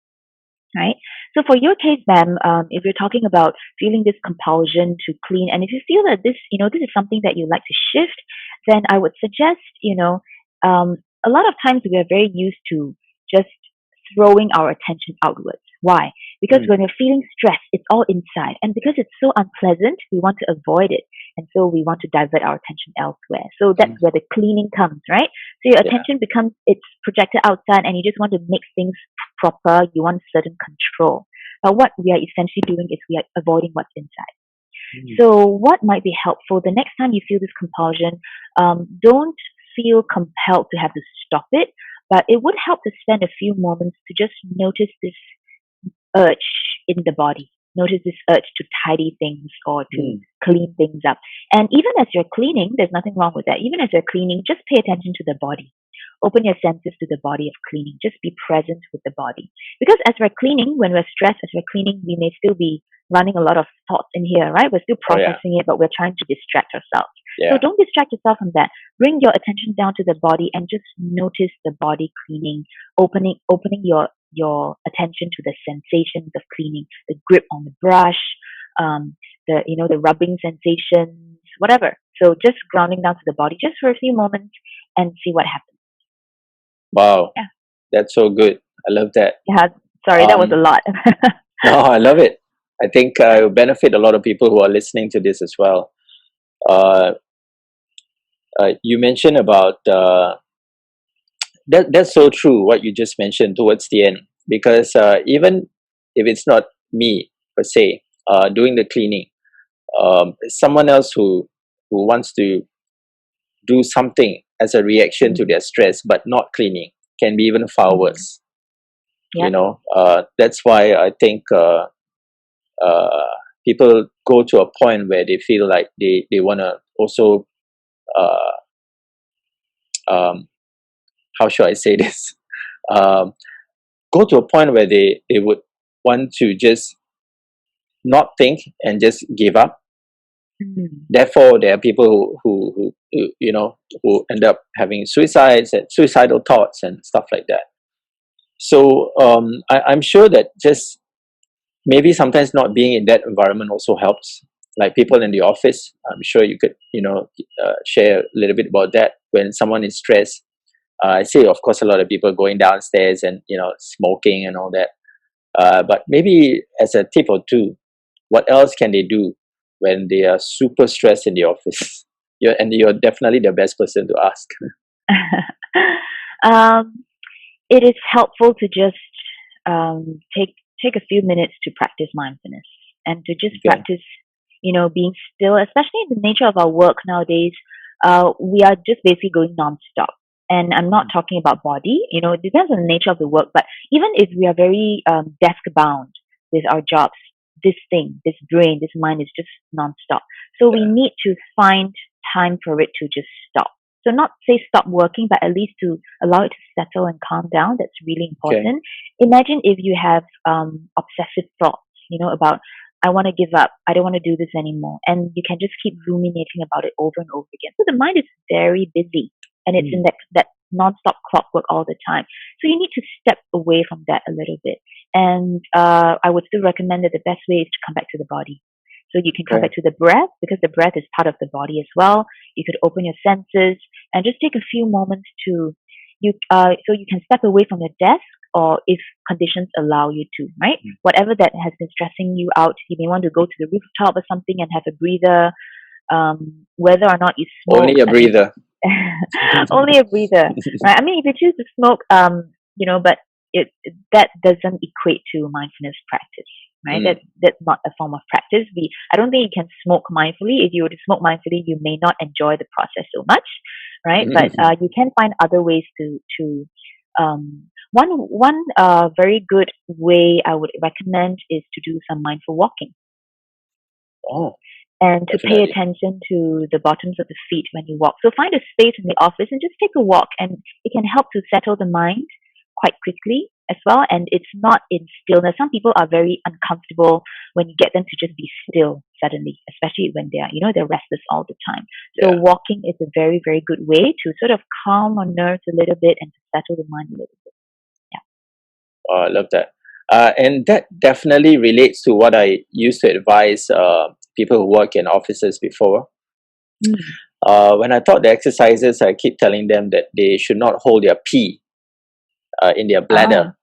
Right. So for your case, ma'am, if you're talking about feeling this compulsion to clean, and if you feel that this is something that you like to shift, then I would suggest, a lot of times we are very used to just throwing our attention outwards. Why? Because Mm. when we're feeling stressed, it's all inside, and because it's so unpleasant, we want to avoid it, and so we want to divert our attention elsewhere. So that's Mm. where the cleaning comes, right? So your Yeah. attention becomes it's projected outside, and you just want to make things proper, you want certain control. But what we are essentially doing is we are avoiding what's inside. Mm. So, what might be helpful the next time you feel this compulsion? Don't feel compelled to have to stop it, but it would help to spend a few moments to just notice this urge in the body. Notice this urge to tidy things or to Mm. clean things up. And even as you're cleaning, there's nothing wrong with that. Even as you're cleaning, just pay attention to the body. Open your senses to the body of cleaning. Just be present with the body. Because as we're cleaning, when we're stressed, as we're cleaning, we may still be running a lot of thoughts in here, right? We're still Oh yeah. processing it, but we're trying to distract ourselves. So Yeah. don't distract yourself from that. Bring your attention down to the body and just notice the body cleaning, opening your attention to the sensations of cleaning, the grip on the brush, the rubbing sensations, whatever. So just grounding down to the body just for a few moments and see what happens. Wow. Yeah. That's so good. I love that. Yeah. Sorry, that was a Um, lot. no, I love it. I think it will benefit a lot of people who are listening to this as well. Uh, you mentioned about that's so true what you just mentioned towards the end, because even if it's not me per se doing the cleaning, someone else who wants to do something as a reaction to Mm, their stress but not cleaning can be even far mm, worse. yeah. That's why I think uh, people go to a point where they feel like they want to also uh, um, how should I say this, um, go to a point where they would want to just not think and just give up. Mm, Therefore, there are people who end up having suicides and suicidal thoughts and stuff like that. So I'm sure that just maybe sometimes not being in that environment also helps. Like people in the office, I'm sure you could share a little bit about that. When someone is stressed, I see, of course, a lot of people going downstairs and smoking and all that. But maybe as a tip or two, what else can they do when they are super stressed in the office? You're definitely the best person to ask. um, it is helpful to just take a few minutes to practice mindfulness and to just Okay. practice, being still. Especially in the nature of our work nowadays, we are just basically going nonstop. And I'm not Mm. talking about body. It depends on the nature of the work. But even if we are very desk bound with our jobs, this brain, this mind is just nonstop. So we Yeah. need to find time for it to just stop. So not say stop working, but at least to allow it to settle and calm down. That's really Okay. important. Imagine if you have obsessive thoughts, about I want to give up, I don't want to do this anymore, and you can just keep ruminating about it over and over again. So the mind is very busy, and it's in Mm. that non-stop clockwork all the time. So you need to step away from that a little bit. And I would still recommend that the best way is to come back to the body. So you can come Okay. back to the breath because the breath is part of the body as well. You could open your senses and just take a few moments to so you can step away from your desk or if conditions allow you to, right? Mm. Whatever that has been stressing you out, you may want to go to the rooftop or something and have a breather. Whether or not you smoke, Only a I mean, breather. only a breather, right? I mean, if you choose to smoke, but that doesn't equate to mindfulness practice, right? Mm. That's not a form of practice. I don't think you can smoke mindfully. If you were to smoke mindfully, you may not enjoy the process so much, right? But you can find other ways to one very good way I would recommend is to do some mindful walking. Oh. and to pay definitely. attention to the bottoms of the feet when you walk. So find a space in the office and just take a walk, and it can help to settle the mind quite quickly as well. And it's not in stillness. Some people are very uncomfortable when you get them to just be still suddenly, especially when they are, they're restless all the time. So Yeah. walking is a very, very good way to sort of calm our nerves a little bit and to settle the mind a little bit. Oh, I love that. And that definitely relates to what I used to advise people who work in offices before. Mm. When I taught the exercises, I keep telling them that they should not hold their pee in their Ah, bladder.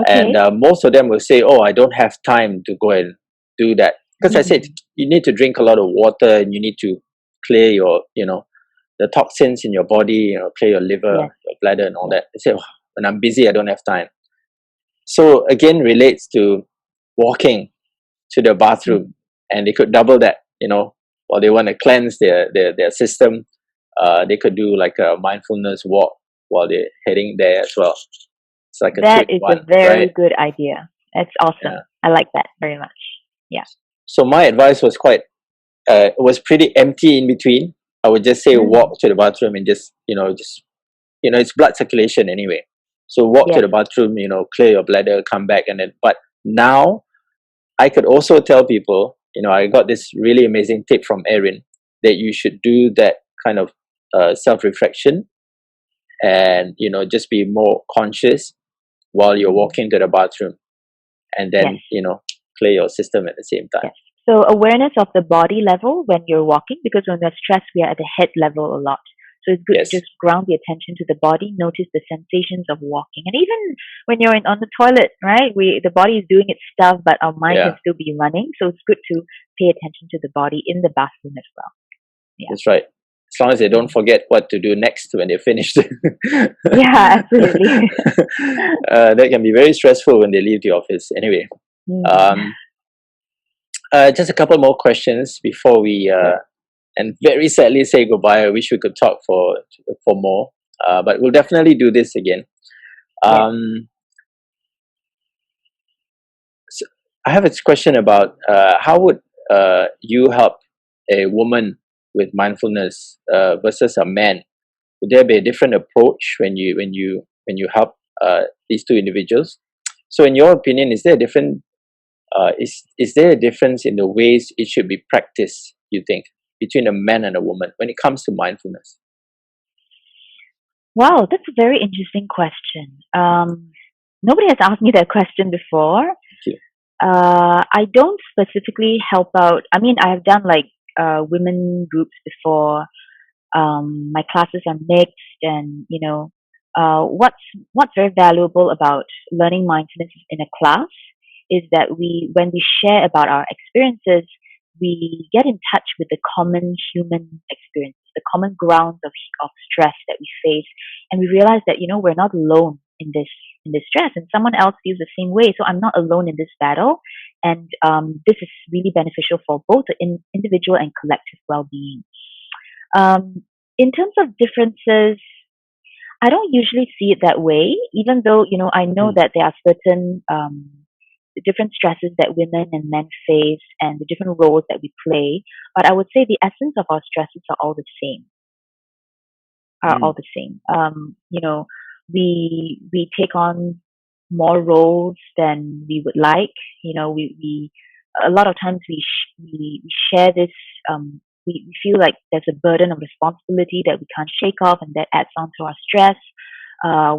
And okay. most of them will say, "Oh, I don't have time to go and do that." Because I said, Mm. you need to drink a lot of water and you need to clear your, the toxins in your body, clear your liver, Yes, your bladder, and all yes. that. They say, "Oh, when I'm busy, I don't have time." So again, relates to walking to the Mm. bathroom, and they could double that. While they want to cleanse their system, they could do like a mindfulness walk while they're heading there as well. It's like a two That in is a one, very right? good idea. That's Yeah. awesome. I like that very much. Yeah. So my advice was was pretty empty in between. I would just say Mm. walk to the bathroom and it's blood circulation anyway. So walk to Yes. the bathroom, clear your bladder, come back, and then. But now I could also tell people, I got this really amazing tip from Erin that you should do that kind of self-reflection and just be more conscious while you're Mm. walking to the bathroom, and Yes. then clear your system at the same time. Yes. So awareness of the body level when you're walking, because when we're stressed, we are at the head level a lot. So it's good to Yes. just ground the attention to the body, notice the sensations of walking, and even when you're on the toilet, right? The body is doing its stuff, but our mind can Yeah, still be running. So it's good to pay attention to the body in the bathroom as well. Yeah. that's right. As long as they don't Mm. forget what to do next when they're finished. Yeah, absolutely. That can be very stressful when they leave the office. Anyway, Mm. um, just a couple more questions before we Sure. and very sadly say goodbye. I wish we could talk for more, but we'll definitely do this again. Yes. Um, so I have a question about how would you help a woman with mindfulness versus a man? Would there be a different approach when you help these two individuals? So, in your opinion, is there a different is there a difference in the ways it should be practiced? You think between a man and a woman when it comes to mindfulness? Wow, that's a very interesting question. Nobody has asked me that question before. Okay. I don't specifically help out. I mean, I have done like women groups before. My classes are mixed, and what's very valuable about learning mindfulness in a class is that when we share about our experiences, we get in touch with the common human experiences, the common grounds of stress that we face, and we realize that we're not alone in this stress, and someone else feels the same way. So I'm not alone in this battle, and this is really beneficial for both the individual and collective well-being. Um, in terms of differences, I don't usually see it that way, even though, I know Mm. that there are certain different stresses that women and men face and the different roles that we play. But I would say the essence of our stresses are all the same, are all Mm. the same. We take on more roles than we would like. We a lot of times we share this. We feel like there's a burden of responsibility that we can't shake off, and that adds on to our stress.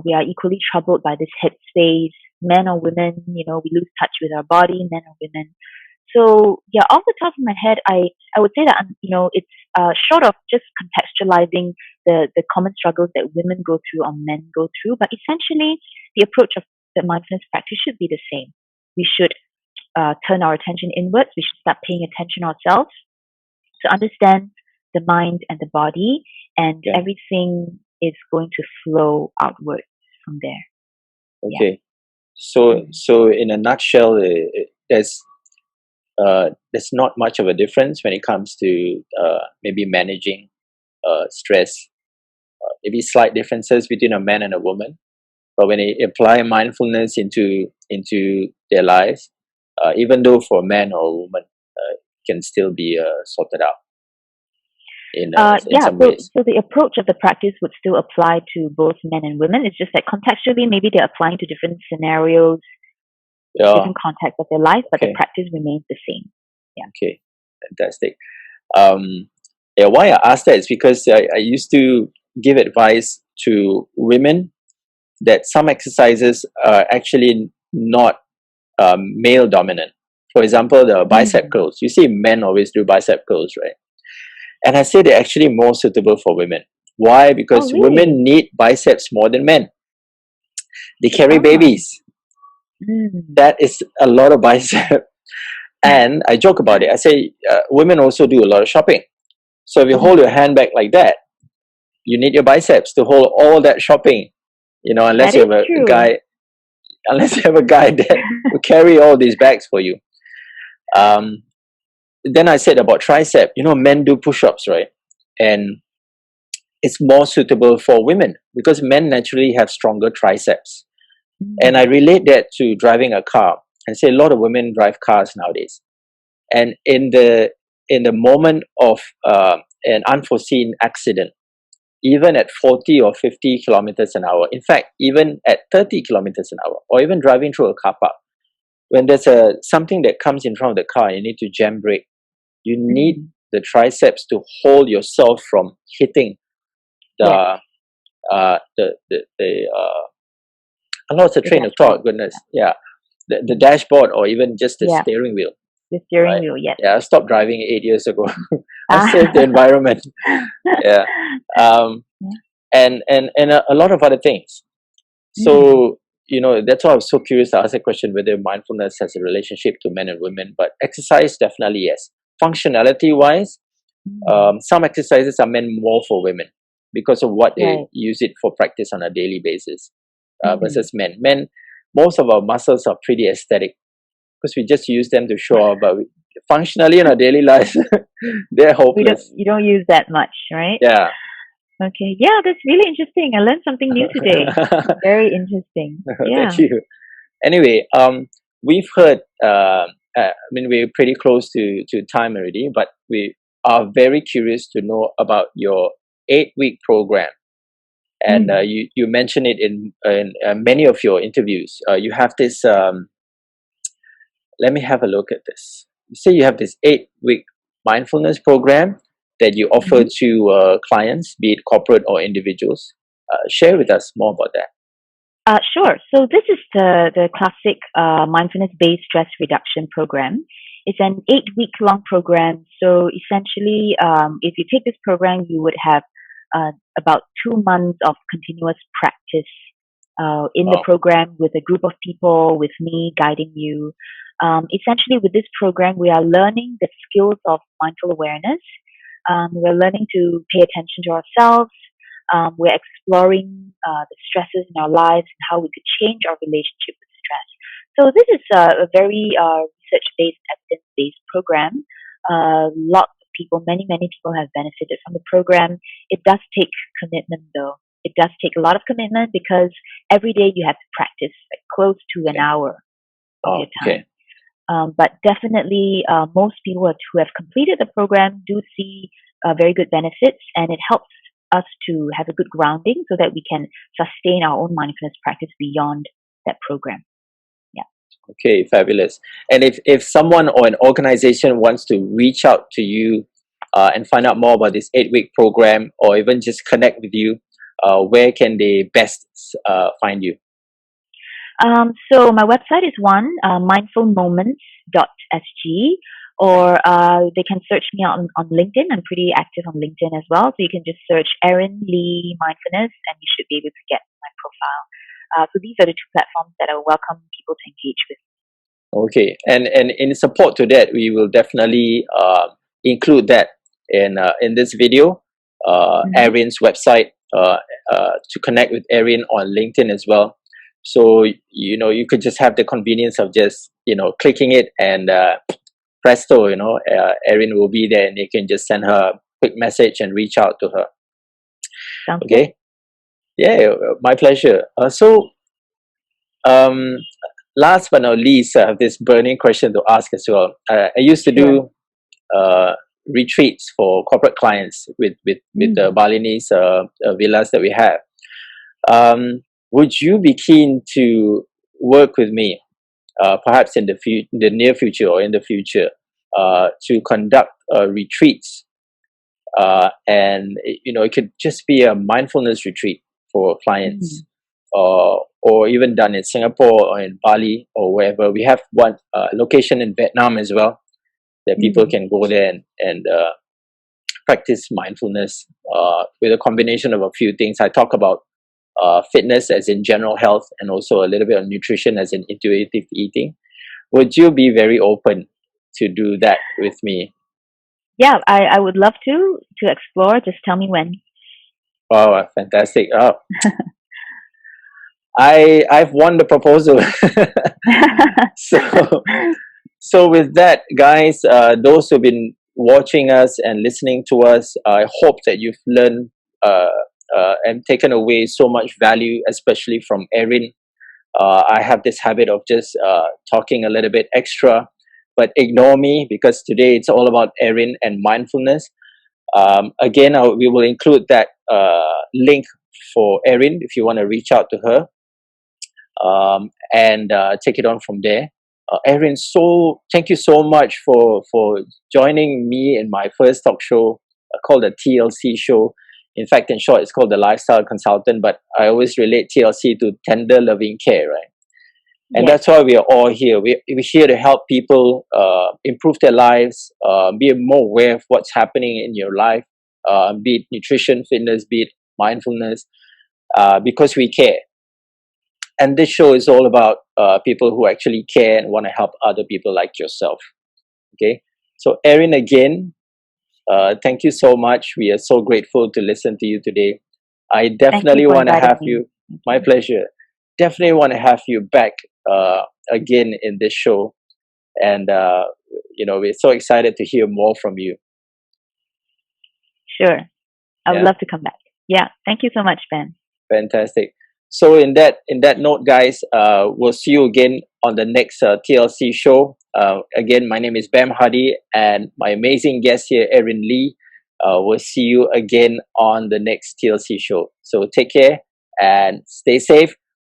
We are equally troubled by this headspace. Men or women, we lose touch with our body, men or women. So yeah, off the top of my head, I would say that it's short of just contextualizing the common struggles that women go through or men go through, but essentially the approach of the mindfulness practice should be the same. We should turn our attention inwards. We should start paying attention ourselves to understand the mind and the body, and Yeah. everything is going to flow outward from there. Yeah. Okay. So, Mm. in a nutshell, there's not much of a difference when it comes to maybe managing stress. Maybe slight differences between a man and a woman, but when they apply mindfulness into their lives, even though for a man or a woman, can still be sorted out in Yeah, some ways. so the approach of the practice would still apply to both men and women. It's just that contextually, maybe they're applying to different scenarios, Yeah. different contexts of their life, but the Okay. practice remains the same. Yeah. Okay. Fantastic. Why I asked that is because I used to give advice to women that some exercises are actually not male dominant. For example, the bicep curls. You see men always do bicep curls, right? And I say they're actually more suitable for women. Why? Because really? women need biceps more than men. They carry Ah. babies. That is a lot of bicep. And I joke about it. I say women also do a lot of shopping. So if you hold your handbag like that, you need your biceps to hold all that shopping. You know, unless That you is have a true. guy, unless you have a guy that will carry all these bags for you. Then I said about tricep. You know, men do push-ups, right? And it's more suitable for women because men naturally have stronger triceps. And I relate that to driving a car and say a lot of women drive cars nowadays. And in the moment of an unforeseen accident, even at 40 or 50 kilometers an hour, in fact, even at 30 kilometers an hour, or even driving through a car park, when there's something that comes in front of the car, you need to jam brake. You need the triceps to hold yourself from hitting the I lost the train of thought. Goodness, yeah, the dashboard or even just the steering wheel. The steering Right. wheel, yes. Yeah, I stopped driving 8 years ago. I saved the environment. Yeah. And a lot of other things. So, you know, that's why I was so curious to ask a question whether mindfulness has a relationship to men and women. But exercise, definitely yes. Functionality wise, some exercises are meant more for women because of what they use it for practice on a daily basis versus men. Men, most of our muscles are pretty aesthetic because we just use them to show off, but functionally in our daily lives, they're hopeless. You don't use that much, right? Yeah. Okay. Yeah, that's really interesting. I learned something new today. Very interesting. Yeah. Thank you. Anyway, we've heard. I mean, we're pretty close to time already, but we are very curious to know about your 8-week program. And you mentioned it in many of your interviews. You have this. Let me have a look at this. You say you have this 8-week mindfulness program that you offer to clients, be it corporate or individuals. Share with us more about that. Sure. So this is the classic mindfulness-based stress reduction program. It's an 8-week long program. So essentially, if you take this program, you would have about 2 months of continuous practice in the program with a group of people, with me guiding you. Essentially, with this program, we are learning the skills of mindful awareness. We're learning to pay attention to ourselves. We're exploring the stresses in our lives and how we could change our relationship with stress. So this is a very research-based, evidence-based program. Lots of people, many people have benefited from the program. It does take commitment, though. It does take a lot of commitment because every day you have to practice like close to an hour of your time. But definitely, most people who have completed the program do see very good benefits, and it helps us to have a good grounding so that we can sustain our own mindfulness practice beyond that program. Yeah. Okay, fabulous. And if someone or an organization wants to reach out to you and find out more about this 8-week program, or even just connect with you, where can they best find you? So my website is mindfulmoments.sg, or they can search me on LinkedIn. I'm pretty active on LinkedIn as well. So you can just search Erin Lee Mindfulness and you should be able to get my profile. So these are the 2 platforms that I welcome people to engage with. Okay, and in support to that, we will definitely include that in this video, Erin's website, to connect with Erin on LinkedIn as well. So, you know, you could just have the convenience of just, you know, clicking it and presto, you know, Erin will be there and you can just send her a quick message and reach out to her. Sounds okay. Good. Yeah, my pleasure. Last but not least, I have this burning question to ask as well. I used to do retreats for corporate clients with the Balinese villas that we have. Would you be keen to work with me, perhaps in the near future or in the future, to conduct retreats? And it could just be a mindfulness retreat for clients, or even done in Singapore or in Bali or wherever. We have one location in Vietnam as well, that people can go there and practice mindfulness with a combination of a few things. I talk about fitness as in general health, and also a little bit of nutrition as in intuitive eating. Would you be very open to do that with me? Yeah, I would love to explore. Just tell me when. Wow, fantastic! I've won the proposal. so so with that, guys, those who've been watching us and listening to us, I hope that you've learned and taken away so much value, especially from Erin. I have this habit of just talking a little bit extra, but ignore me, because today it's all about Erin and mindfulness. Again, we will include that link for Erin if you want to reach out to her, and take it on from there. Erin, thank you so much for joining me in my first talk show called the TLC Show. In fact, in short, it's called the Lifestyle Consultant, but I always relate TLC to tender loving care, right? And that's why we are all here. We're here to help people improve their lives, be more aware of what's happening in your life, be it nutrition, fitness, be it mindfulness, because we care. And this show is all about people who actually care and want to help other people like yourself. Okay. So Erin, again, thank you so much. We are so grateful to listen to you today. I definitely want to have you. My pleasure. Definitely want to have you back again in this show. And, we're so excited to hear more from you. Sure. I would love to come back. Yeah. Thank you so much, Ben. Fantastic. So in that note, guys, we'll see you again on the next TLC show. Again, my name is Bamm Hardie, and my amazing guest here, Erin Lee. We'll see you again on the next TLC show. So take care and stay safe.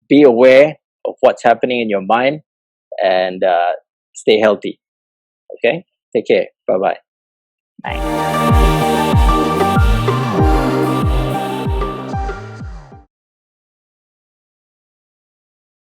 Be aware of what's happening in your mind, and stay healthy. Okay? Take care. Bye-bye. Bye.